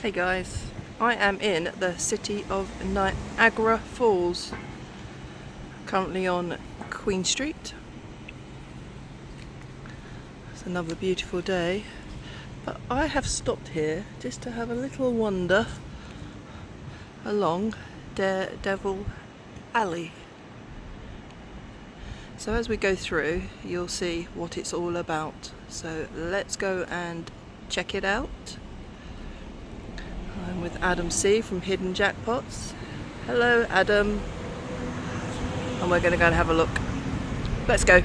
Hey guys, I am in the city of Niagara Falls, currently on Queen Street. It's another beautiful day, but I have stopped here just to have a little wander along Daredevil Alley. So as we go through, you'll see what it's all about. So let's go and check it out. I'm with Adam C from Hidden Jackpots. Hello Adam. And we're going to go and have a look. Let's go.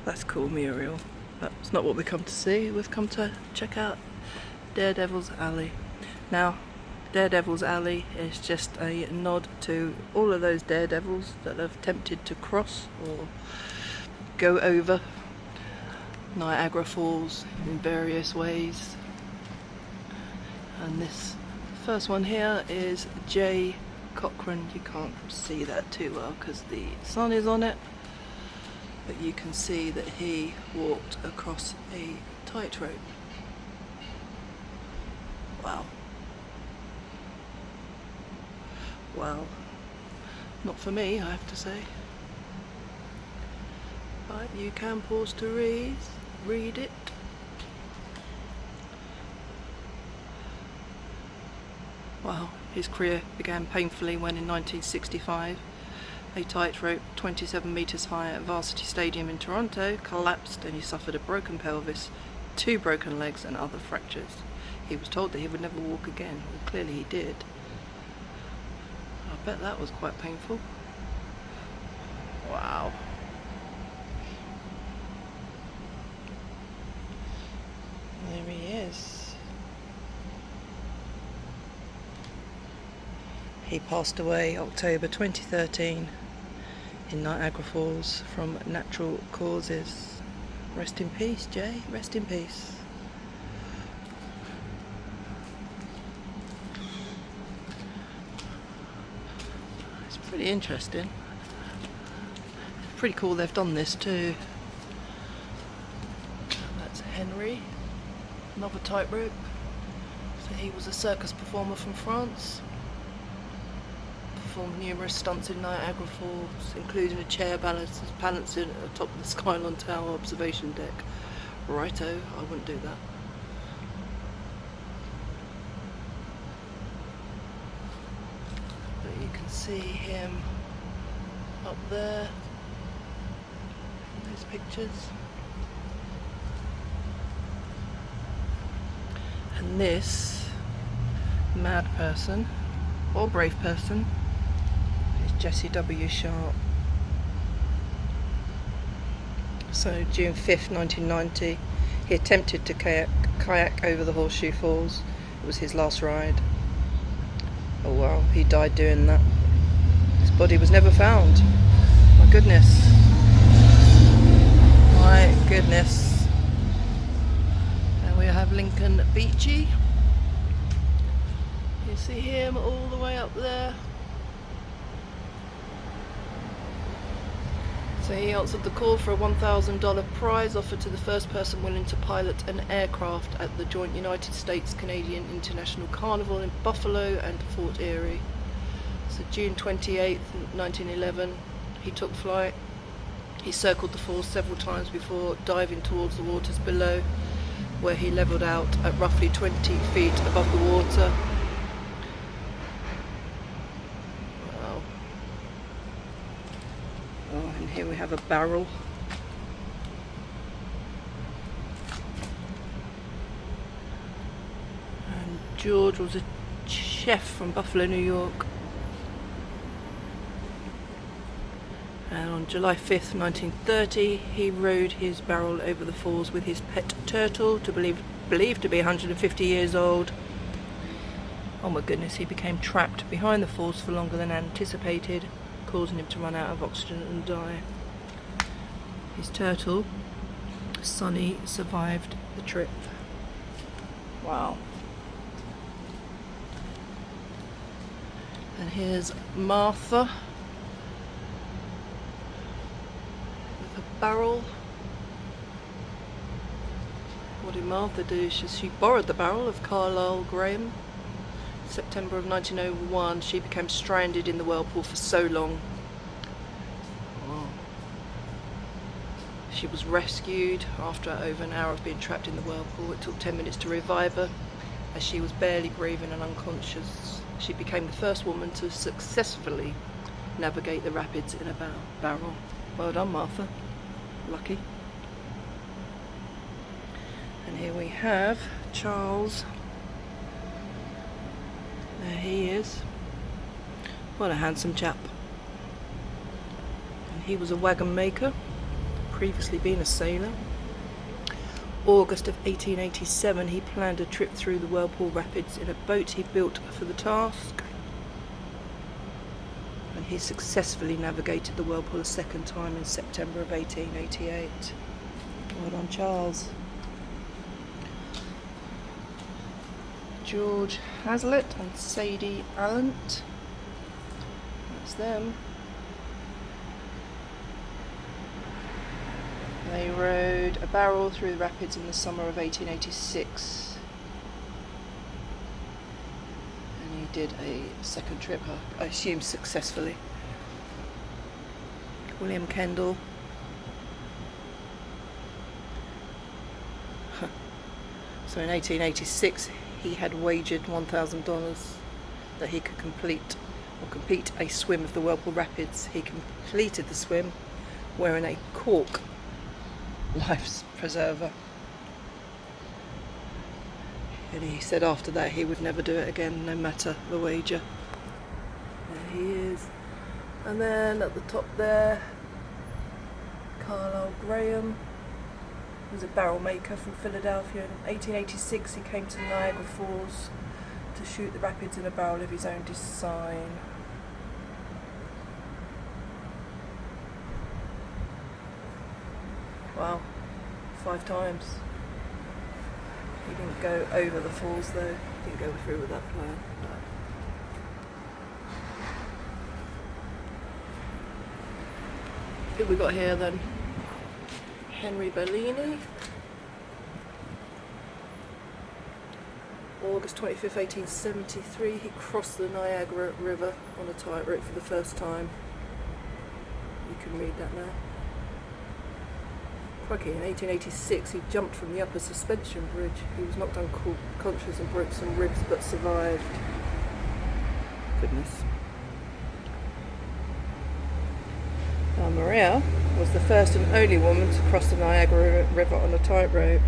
That's cool, Muriel. That's not what we come to see. We've come to check out Daredevil's Alley. Now, Daredevil's Alley is just a nod to all of those daredevils that have attempted to cross or go over Niagara Falls in various ways. And this first one here is Jay Cochran. You can't see that too well because the sun is on it, but you can see that he walked across a tightrope. Wow. Wow. Not for me, I have to say. But you can pause to read it. Wow. His career began painfully when in 1965 a tightrope 27 metres high at Varsity Stadium in Toronto collapsed and he suffered a broken pelvis, 2 broken legs and other fractures. He was told that he would never walk again. Well, clearly he did. I bet that was quite painful. Wow. There he is. He passed away October 2013 in Niagara Falls from natural causes. Rest in peace, Jay. Rest in peace. It's pretty interesting. It's pretty cool they've done this too. That's Henry, another tightrope. So he was a circus performer from France. Performed numerous stunts in Niagara Falls, including a chair balancing atop the Skylon Tower observation deck. Righto, I wouldn't do that. But you can see him up there in those pictures. And this mad person, or brave person, Jesse W. Sharp. So June 5th, 1990, he attempted to kayak over the Horseshoe Falls. It was his last ride. Oh wow, he died doing that. His body was never found. My goodness. My goodness. And we have Lincoln Beachy. You see him all the way up there. So he answered the call for a $1,000 prize offered to the first person willing to pilot an aircraft at the joint United States-Canadian International Carnival in Buffalo and Fort Erie. So June 28th, 1911, he took flight. He circled the falls several times before diving towards the waters below, where he levelled out at roughly 20 feet above the water. Oh, and here we have a barrel. And George was a chef from Buffalo, New York. And on July 5th, 1930, he rowed his barrel over the falls with his pet turtle, believed to be 150 years old. Oh my goodness, he became trapped behind the falls for longer than anticipated, causing him to run out of oxygen and die. His turtle Sonny survived the trip. Wow. And here's Martha with a barrel. What did Martha do? She borrowed the barrel of Carlisle Graham. September of 1901, she became stranded in the whirlpool for so long. Wow. She was rescued after over an hour of being trapped in the whirlpool. It took 10 minutes to revive her, as she was barely breathing and unconscious. She became the first woman to successfully navigate the rapids in a barrel. Well done, Martha. Lucky. And here we have Charles. There he is. What a handsome chap. And he was a wagon maker, previously been a sailor. August of 1887, he planned a trip through the Whirlpool Rapids in a boat he built for the task. And he successfully navigated the whirlpool a second time in September of 1888. Well done, Charles. George Hazlitt and Sadie Allant. That's them. They rode a barrel through the rapids in the summer of 1886. And he did a second trip, I assume successfully. William Kendall. So in 1886 he had wagered $1,000 that he could complete a swim of the Whirlpool Rapids. He completed the swim wearing a cork life preserver, and he said after that he would never do it again, no matter the wager. There he is. And then at the top there, Carlisle Graham was a barrel maker from Philadelphia. In 1886 he came to Niagara Falls to shoot the rapids in a barrel of his own design. Wow, 5 times. He didn't go over the falls though, he didn't go through with that plan. Who we got here then? Henry Bellini. August 25th, 1873, he crossed the Niagara River on a tightrope for the first time. You can read that now. In 1886 he jumped from the upper suspension bridge. He was knocked unconscious and broke some ribs but survived. Goodness. Maria was the first and only woman to cross the Niagara River on a tightrope.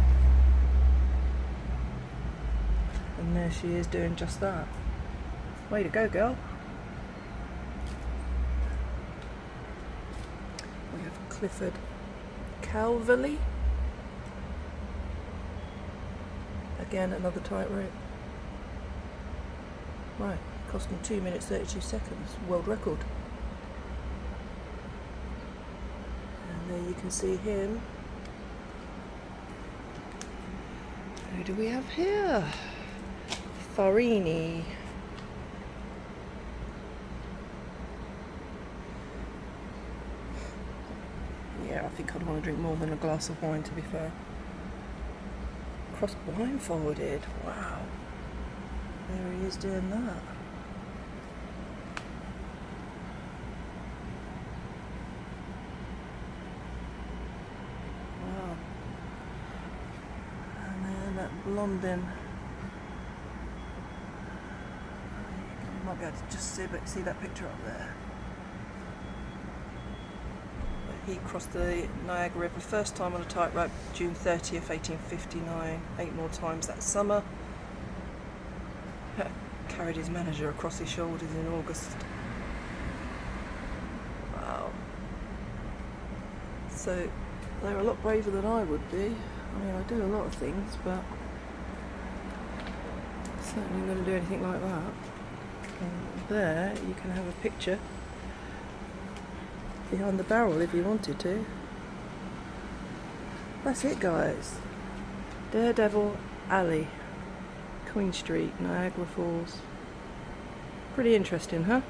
And there she is doing just that. Way to go, girl. We have Clifford Calverley. Again, another tightrope. Right, cost him 2 minutes 32 seconds, world record. And there you can see him. Who do we have here? Farini. Yeah, I think I'd want to drink more than a glass of wine, to be fair. Cross blindfolded, wow. There he is doing that. Wow. And then that Blondin. You might be able to just see that picture up there. He crossed the Niagara River first time on a tightrope, June 30th, 1859, 8 more times that summer. Carried his manager across his shoulders in August. Wow. So, they're a lot braver than I would be. I mean, I do a lot of things, but certainly not going to do anything like that. And there, you can have a picture behind the barrel if you wanted to. That's it, guys. Daredevil Alley, Queen Street, Niagara Falls. Pretty interesting, huh?